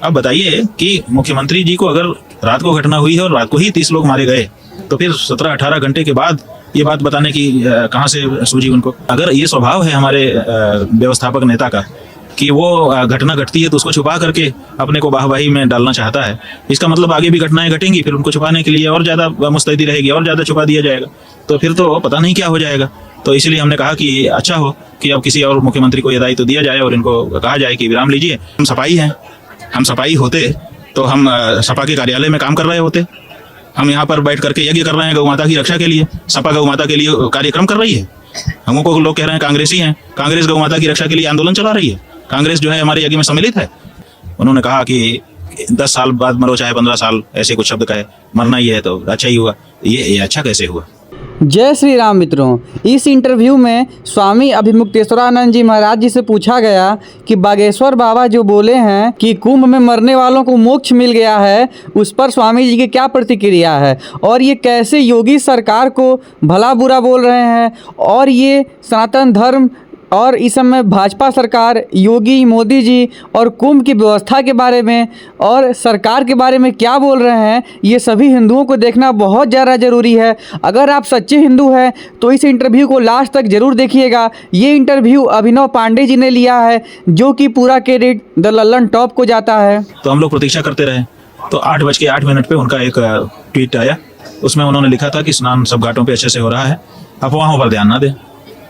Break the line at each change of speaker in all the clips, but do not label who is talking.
अब बताइए कि मुख्यमंत्री जी को अगर रात को घटना हुई है और रात को ही 30 लोग मारे गए, तो फिर 17-18 घंटे के बाद ये बात बताने की कहाँ से सूझी उनको? अगर ये स्वभाव है हमारे व्यवस्थापक नेता का कि वो घटना घटती है तो उसको छुपा करके अपने को वाहवाही में डालना चाहता है, इसका मतलब आगे भी घटनाएं घटेंगी, फिर उनको छुपाने के लिए और ज्यादा मुस्तैदी रहेगी और ज्यादा छुपा दिया जाएगा, तो फिर तो पता नहीं क्या हो जाएगा। तो इसलिए हमने कहा कि अच्छा हो कि अब किसी और मुख्यमंत्री को ये दायित्व दिया जाए और इनको कहा जाए कि विराम लीजिए। हम सफाई हैं, हम सफाई होते तो हम सपा के कार्यालय में काम कर रहे होते। हम यहाँ पर बैठ करके यज्ञ कर रहे हैं गौ माता की रक्षा के लिए, सपा गौ माता के लिए कार्यक्रम कर रही है। हमको लोग कह रहे हैं कांग्रेसी हैं, कांग्रेस गौ माता की रक्षा के लिए आंदोलन चला रही है, कांग्रेस जो है हमारे यज्ञ में सम्मिलित है। उन्होंने कहा कि 10 साल बाद मरो चाहे 15 साल, ऐसे कुछ शब्द कहे, मरना ही है तो अच्छा ही हुआ। ये अच्छा कैसे हुआ?
जय श्री राम मित्रों, इस इंटरव्यू में स्वामी अभिमुक्तेश्वरानंद जी महाराज जी से पूछा गया कि बागेश्वर बाबा जो बोले हैं कि कुंभ में मरने वालों को मोक्ष मिल गया है, उस पर स्वामी जी की क्या प्रतिक्रिया है और ये कैसे योगी सरकार को भला बुरा बोल रहे हैं और ये सनातन धर्म और इस समय भाजपा सरकार, योगी मोदी जी और कुंभ की व्यवस्था के बारे में और सरकार के बारे में क्या बोल रहे हैं, ये सभी हिंदुओं को देखना बहुत ज़्यादा ज़रूरी है। अगर आप सच्चे हिंदू हैं तो इस इंटरव्यू को लास्ट तक ज़रूर देखिएगा। ये इंटरव्यू अभिनव पांडे जी ने लिया है, जो कि पूरा क्रेडिट द लल्लन टॉप को जाता है।
तो हम लोग प्रतीक्षा करते रहे, तो 8:08 पे उनका एक ट्वीट आया, उसमें उन्होंने लिखा था कि स्नान सब घाटों पर अच्छे से हो रहा है, अफवाहों पर ध्यान ना दें।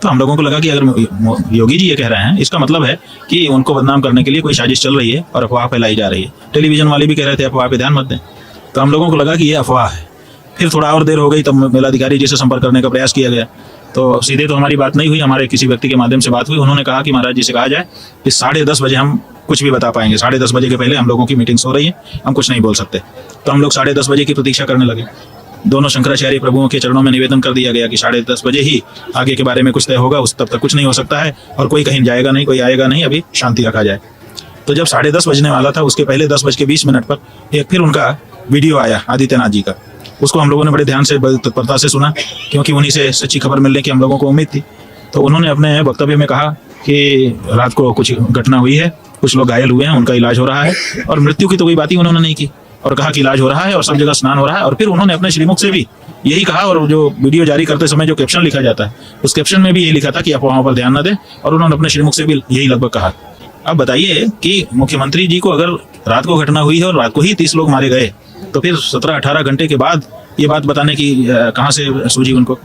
तो हम लोगों को लगा कि अगर योगी जी ये कह रहे हैं, इसका मतलब है कि उनको बदनाम करने के लिए कोई साजिश चल रही है और अफवाह फैलाई जा रही है। टेलीविजन वाले भी कह रहे थे अफवाह पे ध्यान मत दें, तो हम लोगों को लगा कि ये अफवाह है। फिर थोड़ा और देर हो गई, तब मेलाधिकारी जी से संपर्क करने का प्रयास किया गया, तो सीधे तो हमारी बात नहीं हुई, हमारे किसी व्यक्ति के माध्यम से बात हुई। उन्होंने कहा कि महाराज जी से कहा जाए कि 10:30 बजे हम कुछ भी बता पाएंगे, 10:30 बजे के पहले हम लोगों की मीटिंग्स हो रही है, हम कुछ नहीं बोल सकते। तो हम लोग 10:30 बजे की प्रतीक्षा करने लगे। दोनों शंकराचार्य प्रभुओं के चरणों में निवेदन कर दिया गया कि 10:30 बजे ही आगे के बारे में कुछ तय होगा, उस तब तक कुछ नहीं हो सकता है और कोई कहीं जाएगा नहीं, कोई आएगा नहीं, अभी शांति रखा जाए। तो जब 10:30 बजने वाला था, उसके पहले 10:20 पर एक फिर उनका वीडियो आया आदित्यनाथ जी का। उसको हम लोगों ने बड़े ध्यान से, बड़ी तत्परता से सुना, क्योंकि उन्हीं से सच्ची खबर मिलने की हम लोगों को उम्मीद थी। तो उन्होंने अपने वक्तव्य में कहा कि रात को कुछ घटना हुई है, कुछ लोग घायल हुए हैं, उनका इलाज हो रहा है, और मृत्यु की तो कोई बात ही उन्होंने नहीं की, और कहा कि इलाज हो रहा है और सब जगह स्नान हो रहा है। और फिर उन्होंने अपने श्रीमुख से भी यही कहा, और जो वीडियो जारी करते समय जो कैप्शन लिखा जाता है, उस कैप्शन में भी यही लिखा था कि अफवाहों पर ध्यान न दें, और उन्होंने अपने श्रीमुख से भी यही लगभग कहा। अब बताइए कि मुख्यमंत्री जी को अगर रात को घटना हुई है और रात को ही 30 लोग मारे गए, तो फिर 17-18 घंटे के बाद ये बात बताने की कहाँ से सूझी उनको?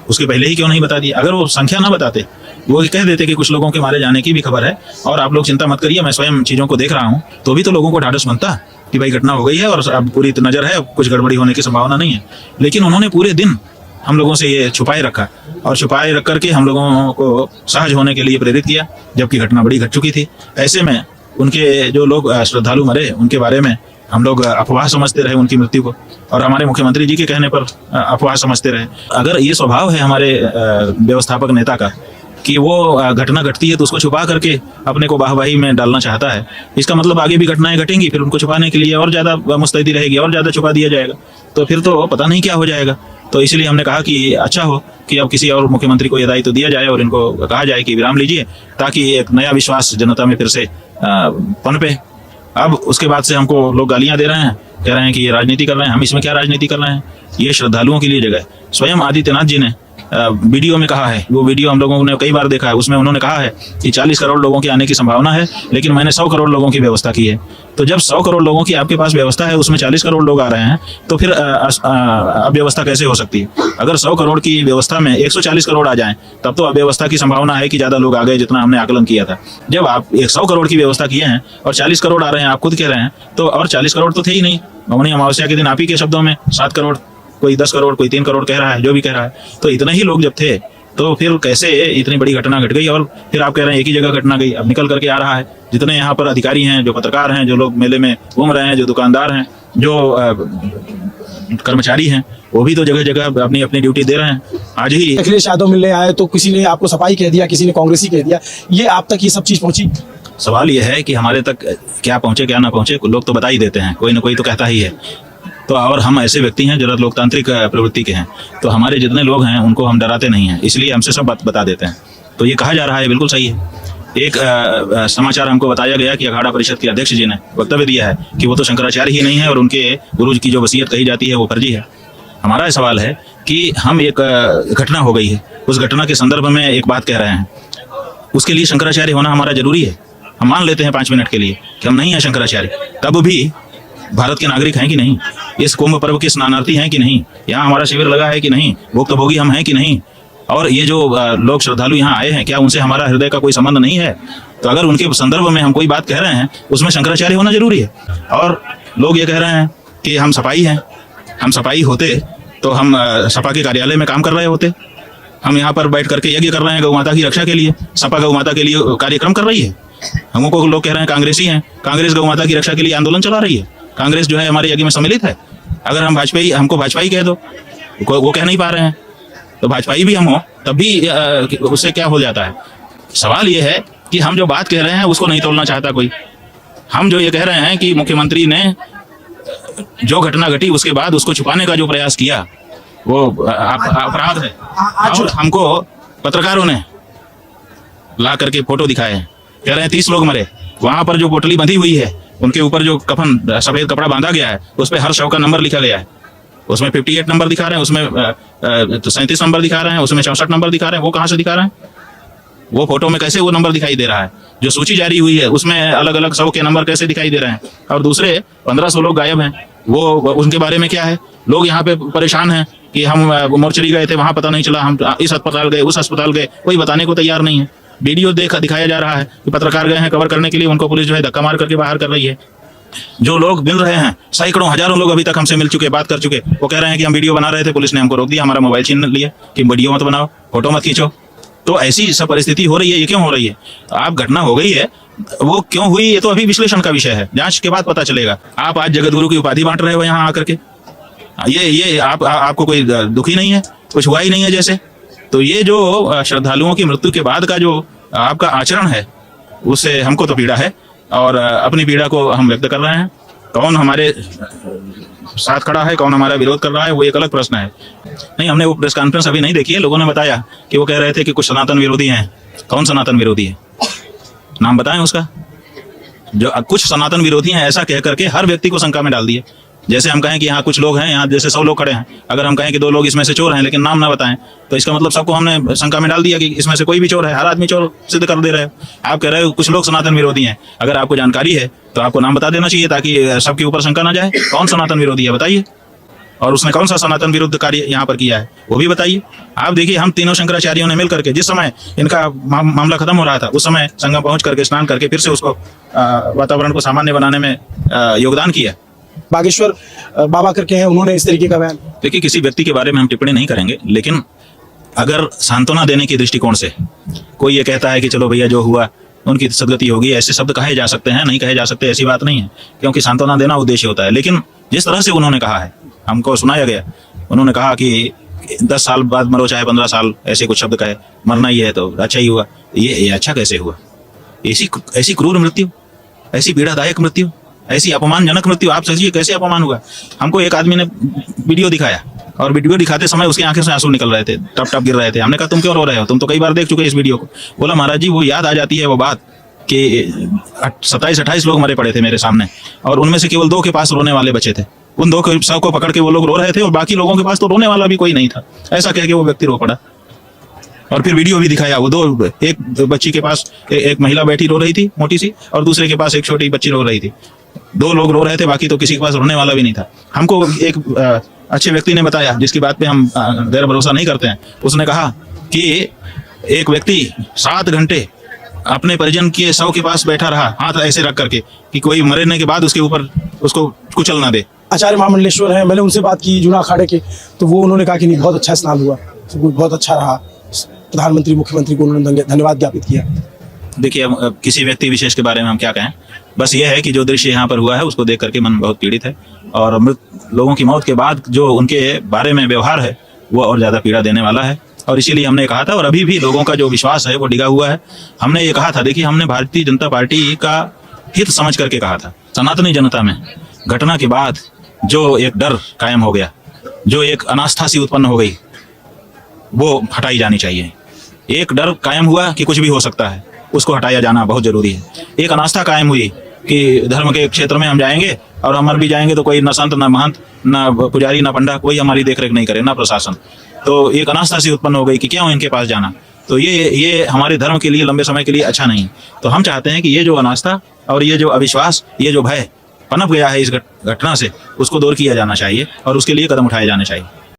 उसके पहले ही क्यों नहीं बता दिया? अगर वो संख्या ना बताते, वो कह देते कि कुछ लोगों के मारे जाने की भी खबर है और आप लोग चिंता मत करिए, मैं स्वयं चीजों को देख रहा हूँ, तो भी तो लोगों को ढाढ़स बनता कि भाई घटना हो गई है और अब पूरी नजर है, कुछ गड़बड़ी होने की संभावना नहीं है। लेकिन उन्होंने पूरे दिन हम लोगों से ये छुपाए रखा, और छुपाए रख करके हम लोगों को सहज होने के लिए प्रेरित किया, जबकि घटना बड़ी घट चुकी थी। ऐसे में उनके जो लोग श्रद्धालु मरे, उनके बारे में हम लोग अफवाह समझते रहे उनकी मृत्यु को, और हमारे मुख्यमंत्री जी के कहने पर अफवाह समझते रहे। अगर ये स्वभाव है हमारे व्यवस्थापक नेता का कि वो घटना घटती है तो उसको छुपा करके अपने को वाहवाही में डालना चाहता है, इसका मतलब आगे भी घटनाएं घटेंगी, फिर उनको छुपाने के लिए और ज्यादा मुस्तैदी रहेगी और ज्यादा छुपा दिया जाएगा, तो फिर तो पता नहीं क्या हो जाएगा। तो इसलिए हमने कहा कि अच्छा हो कि अब किसी और मुख्यमंत्री को यह दायित्व दिया जाए और इनको कहा जाए कि विराम लीजिए, ताकि एक नया विश्वास जनता में फिर से पनपे। अब उसके बाद से हमको लोग गालियां दे रहे हैं, कह रहे हैं कि ये राजनीति कर रहे हैं। हम इसमें क्या राजनीति कर रहे हैं? ये श्रद्धालुओं के लिए जगह है। स्वयं आदित्यनाथ जी ने वीडियो में कहा है, वो वीडियो हम लोगों ने कई बार देखा है, उसमें उन्होंने कहा है कि 40 करोड़ लोगों के आने की संभावना है, लेकिन मैंने 100 करोड़ लोगों की व्यवस्था की है। तो जब 100 करोड़ लोगों की आपके पास व्यवस्था है, उसमें 40 करोड़ लोग आ रहे हैं, तो फिर अव्यवस्था कैसे हो सकती है? अगर 100 करोड़ की व्यवस्था में 140 करोड़ आ जाएं, तब तो अव्यवस्था की संभावना है कि ज्यादा लोग आ गए, जितना हमने आकलन किया था। जब आप 100 करोड़ की व्यवस्था किए हैं और 40 करोड़ आ रहे हैं, आप खुद कह रहे हैं, तो और 40 करोड़ तो थे ही नहीं। मौनी अमावस्या के दिन आप ही के शब्दों में 7 करोड़, कोई 10 करोड़, कोई 3 करोड़ कह रहा है, जो भी कह रहा है, तो इतने ही लोग जब थे, तो फिर कैसे इतनी बड़ी घटना घट गई? और फिर आप कह रहे हैं एक ही जगह घटना गई। अब निकल करके आ रहा है, जितने यहाँ पर अधिकारी हैं, जो पत्रकार हैं, जो लोग मेले में घूम रहे हैं, जो दुकानदार हैं, जो कर्मचारी हैं, वो भी तो जगह जगह अपनी अपनी ड्यूटी दे रहे हैं। आज ही
अखिलेश यादव मिलने आए तो किसी ने आपको सपाई कह दिया, किसी ने कांग्रेसी कह दिया, ये आप तक ये सब चीज पहुंची?
सवाल यह है कि हमारे तक क्या पहुंचे क्या ना पहुंचे, लोग तो बता ही देते हैं, कोई ना कोई तो कहता ही है। तो और हम ऐसे व्यक्ति हैं जो लोकतांत्रिक प्रवृत्ति के हैं, तो हमारे जितने लोग हैं उनको हम डराते नहीं हैं, इसलिए हमसे सब बात बता देते हैं। तो ये कहा जा रहा है बिल्कुल सही है। एक समाचार हमको बताया गया कि अखाड़ा परिषद के अध्यक्ष जी ने वक्तव्य दिया है कि वो तो शंकराचार्य ही नहीं है और उनके गुरु की जो वसीयत कही जाती है वो फर्जी है। हमारा सवाल है कि हम एक घटना हो गई है, उस घटना के संदर्भ में एक बात कह रहे हैं, उसके लिए शंकराचार्य होना हमारा जरूरी है। हम मान लेते हैं 5 मिनट के लिए कि हम नहीं हैं शंकराचार्य, तब भी भारत के नागरिक हैं कि नहीं, इस कुंभ पर्व के स्नानार्थी हैं कि नहीं, यहाँ हमारा शिविर लगा है कि नहीं, भुक्तभोगी हम हैं कि नहीं, और ये जो लोग श्रद्धालु यहाँ आए हैं क्या उनसे हमारा हृदय का कोई संबंध नहीं है? तो अगर उनके संदर्भ में हम कोई बात कह रहे हैं उसमें शंकराचार्य होना जरूरी है। और लोग ये कह रहे हैं कि हम सपाई हैं, हम सपाई होते तो हम सपा के कार्यालय में काम कर रहे होते, हम यहाँ पर बैठ करके यज्ञ कर रहे हैं गौ माता की रक्षा के लिए, सपा गौ माता के लिए कार्यक्रम कर रही है। हमको लोग कह रहे हैं कांग्रेसी हैं, कांग्रेस गौ माता की रक्षा के लिए आंदोलन चला रही है, कांग्रेस जो है हमारे यज्ञ में सम्मिलित है। अगर हम भाजपाई, हमको भाजपाई कह दो, वो कह नहीं पा रहे हैं, तो भाजपाई भी हम हो तब भी उससे क्या हो जाता है। सवाल ये है कि हम जो बात कह रहे हैं उसको नहीं तोड़ना चाहता कोई। हम जो ये कह रहे हैं कि मुख्यमंत्री ने जो घटना घटी उसके बाद उसको छुपाने का जो प्रयास किया वो अपराध है। और हमको पत्रकारों ने ला करके फोटो दिखाए हैं, कह रहे हैं 30 लोग मरे, वहां पर जो पोटली बंधी हुई है उनके ऊपर जो कफन सफेद कपड़ा बांधा गया है उस पर हर शव का नंबर लिखा गया है, उसमें 58 नंबर दिखा रहे हैं, उसमें 37 नंबर दिखा रहे हैं, उसमें 64 नंबर दिखा रहे हैं। वो कहाँ से दिखा रहे हैं? वो फोटो में कैसे वो नंबर दिखाई दे रहा है? जो सूची जारी हुई है उसमें अलग अलग शव के नंबर कैसे दिखाई दे रहे हैं? और दूसरे 1500 लोग गायब हैं, वो उनके बारे में क्या है? लोग यहाँ पे परेशान हैं कि हम मोर्चरी गए थे, वहां पता नहीं चला, हम इस अस्पताल गए, उस अस्पताल गए, कोई बताने को तैयार नहीं है। वीडियो दिखाया जा रहा है कि पत्रकार गए हैं कवर करने के लिए, उनको पुलिस जो है धक्का मार करके बाहर कर रही है। जो लोग मिल रहे हैं, सैकड़ों हजारों लोग अभी तक हमसे मिल चुके, बात कर चुके, वो कह रहे हैं कि हम वीडियो बना रहे थे, पुलिस ने हमको रोक दिया, हमारा मोबाइल छीन लिया कि वीडियो मत बनाओ, फोटो मत खींचो। तो ऐसी सब परिस्थिति हो रही है। ये क्यों हो रही है? आप घटना हो गई है, वो क्यों हुई ये तो अभी विश्लेषण का विषय है, जांच के बाद पता चलेगा। आप आज जगत गुरु की उपाधि बांट रहे हो यहाँ आकर के, ये आपको कोई दुखी नहीं है, कुछ हुआ ही नहीं है जैसे। तो ये जो श्रद्धालुओं की मृत्यु के बाद का जो आपका आचरण है उससे हमको तो पीड़ा है और अपनी पीड़ा को हम व्यक्त कर रहे हैं। कौन हमारे साथ खड़ा है, कौन हमारा विरोध कर रहा है, वो एक अलग प्रश्न है। नहीं, हमने वो प्रेस कॉन्फ्रेंस अभी नहीं देखी है। लोगों ने बताया कि वो कह रहे थे कि कुछ सनातन विरोधी हैं। कौन सनातन विरोधी है? नाम बताएं उसका। जो कुछ सनातन विरोधी हैं ऐसा कह करके हर व्यक्ति को शंका में डाल दिए। जैसे हम कहें कि यहाँ कुछ लोग हैं, यहाँ जैसे 100 लोग खड़े हैं, अगर हम कहें कि 2 लोग इसमें से चोर हैं लेकिन नाम ना बताएं तो इसका मतलब सबको हमने शंका में डाल दिया कि इसमें से कोई भी चोर है, हर आदमी चोर सिद्ध कर दे रहे हो। आप कह रहे हो कुछ लोग सनातन विरोधी हैं, अगर आपको जानकारी है तो आपको नाम बता देना चाहिए ताकि सबके ऊपर शंका ना जाए। कौन सनातन विरोधी है बताइए, और उसने कौन सा सनातन विरुद्ध कार्य यहाँ पर किया है वो भी बताइए। आप देखिए, हम तीनों शंकराचार्यों ने मिल करके जिस समय इनका मामला खत्म हो रहा था उस समय संगम पहुंच करके स्नान करके फिर से उसको वातावरण को सामान्य बनाने में योगदान किया।
बागेश्वर बाबा करके हैं, उन्होंने इस तरीके का बयान।
देखिए, किसी व्यक्ति के बारे में हम टिप्पणी नहीं करेंगे, लेकिन अगर सांत्वना देने के दृष्टिकोण से कोई ये कहता है कि चलो भैया जो हुआ उनकी सदगति होगी, ऐसे शब्द कहे जा सकते हैं, नहीं कहे जा सकते ऐसी बात नहीं है, क्योंकि सांत्वना देना उद्देश्य होता है। लेकिन जिस तरह से उन्होंने कहा है, हमको सुनाया गया, उन्होंने कहा कि 10 साल बाद मरो चाहे 15 साल, ऐसे कुछ शब्द कहे, मरना ही है तो अच्छा ही हुआ। ये अच्छा कैसे हुआ? ऐसी क्रूर मृत्यु, ऐसी पीड़ादायक मृत्यु, ऐसी अपमानजनक मृत्यु, आप सोचिए कैसे अपमान हुआ। हमको एक आदमी ने वीडियो दिखाया और वीडियो दिखाते समय उसकी आंखें से आंसू निकल रहे थे, टप टप गिर रहे थे। हमने कहा तुम क्यों रो रहे हो, तुम तो कई बार देख चुके इस वीडियो को। बोला महाराज जी वो याद आ जाती है वो बात कि 27-28 लोग मरे पड़े थे मेरे सामने और उनमें से केवल 2 के पास रोने वाले बचे थे। उन 2 के सब को पकड़ के वो लोग रो रहे थे और बाकी लोगों के पास तो रोने वाला भी कोई नहीं था। ऐसा कह के वो व्यक्ति रो पड़ा और फिर वीडियो भी दिखाया। वो एक बच्ची के पास एक महिला बैठी रो रही थी मोटी सी, और दूसरे के पास एक छोटी बच्ची रो रही थी। 2 लोग रो रहे थे, बाकी तो किसी के पास रोने वाला भी नहीं था। हमको एक अच्छे व्यक्ति ने बताया, जिसकी बात पे हम गैर भरोसा नहीं करते हैं, उसने कहा कि एक व्यक्ति 7 घंटे अपने परिजन के शव के पास बैठा रहा, हाथ ऐसे रख करके कि कोई मरने के बाद उसके ऊपर उसको कुचल ना दे।
आचार्य महामंडलेश्वर हैं, मैंने उनसे बात की जूना अखाड़े के, तो वो उन्होंने कहा कि नहीं बहुत अच्छा स्नान हुआ, बहुत अच्छा रहा। प्रधानमंत्री मुख्यमंत्री को उन्होंने धन्यवाद ज्ञापित किया।
देखिए, अब किसी व्यक्ति विशेष के बारे में हम क्या कहें, बस ये है कि जो दृश्य यहाँ पर हुआ है उसको देख करके मन बहुत पीड़ित है और मृत लोगों की मौत के बाद जो उनके बारे में व्यवहार है वो और ज्यादा पीड़ा देने वाला है। और इसीलिए हमने कहा था, और अभी भी लोगों का जो विश्वास है वो डिगा हुआ है। हमने ये कहा था, देखिए हमने भारतीय जनता पार्टी का हित समझ करके कहा था, सनातनी जनता में घटना के बाद जो एक डर कायम हो गया, जो एक अनास्था सी उत्पन्न हो गई, वो हटाई जानी चाहिए। एक डर कायम हुआ कि कुछ भी हो सकता है, उसको हटाया जाना बहुत जरूरी है। एक अनास्था कायम हुई कि धर्म के क्षेत्र में हम जाएंगे और हम मर भी जाएंगे तो कोई न संत न महंत न पुजारी न पंडा कोई हमारी देखरेख नहीं करे, न प्रशासन। तो एक अनास्था सी उत्पन्न हो गई कि क्यों इनके पास जाना। तो ये हमारे धर्म के लिए लंबे समय के लिए अच्छा नहीं। तो हम चाहते हैं कि ये जो अनास्था और ये जो अविश्वास, ये जो भय पनप गया है इस घटना से, उसको दूर किया जाना चाहिए और उसके लिए कदम उठाए जाने चाहिए।